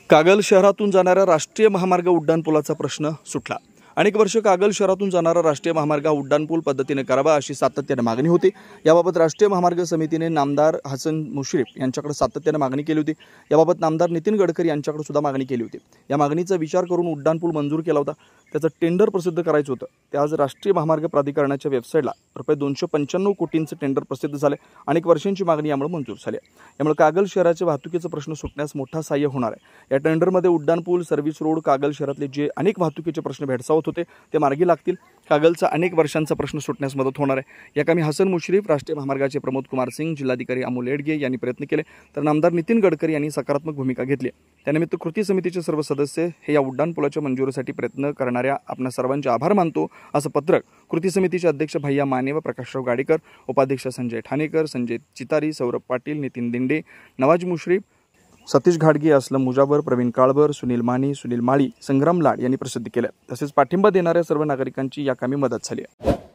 कागल शहरातून जाणाऱ्या राष्ट्रीय महामार्ग उड्डाणपुलाचा प्रश्न सुटला। अनेक वर्ष कागल शहरातून जाणारा राष्ट्रीय महामार्ग उड्डाणपूल पद्धतीने करावा अशी सातत्याने मागणी होती। याबाबत राष्ट्रीय महामार्ग समितीने नामदार हसन मुश्रीफ यांच्याकडे सातत्याने मागणी केली होती। याबाबत नामदार नितीन गडकरी यांच्याकडे सुद्धा मागणी केली होती। या मागणीचा विचार करून उड्डाणपूल मंजूर केला होता। त्याचं टेंडर प्रसिद्ध करायचं होतं। ते आज राष्ट्रीय महामार्ग प्राधिकरणाच्या वेबसाईटला ₹295 कोटींचे टेंडर प्रसिद्ध झाले। अनेक वर्षांची मागणी यामुळे मंजूर झाली। यामुळे कागल शहराच्या वाहतुकीचा प्रश्न सुटण्यास मोठा सहाय्य होणार आहे। या टेंडरमध्ये उड्डाणपूल, सर्व्हिस रोड, कागल शहरातले जे अनेक वाहतुकीचे प्रश्न भेडसावत होते ते मार्गी लागतील। कागलचा अनेक वर्षांचा प्रश्न सुटण्यास मदत होणार आहे। या कामी हसन मुश्रीफ, राष्ट्रीय महामार्गाचे प्रमोद कुमार सिंग, जिल्हाधिकारी अमोल येडगे यांनी प्रयत्न केले, तर नामदार नितीन गडकरी यांनी सकारात्मक भूमिका घेतली। त्यानिमित्त कृती समितीचे सर्व सदस्य हे या उड्डाणपुलाच्या मंजुरीसाठी प्रयत्न करणाऱ्या आपल्या सर्वांचे आभार मानतो, असं पत्रक कृती समितीचे अध्यक्ष भैया माने व प्रकाशराव गाडेकर, उपाध्यक्ष संजय ठाणेकर, संजय चितारी, सौरभ पाटील, नितीन दिंडे, नवाज मुश्रीफ, सतीश घाडगे, असलम मुजावर, प्रवीण काळभर, सुनील माने, सुनील माळी, संग्राम लाड यांनी प्रसिद्ध केले। तसेच पाठिंबा देणाऱ्या सर्व नागरिकांची या कामी मदत झाली आहे।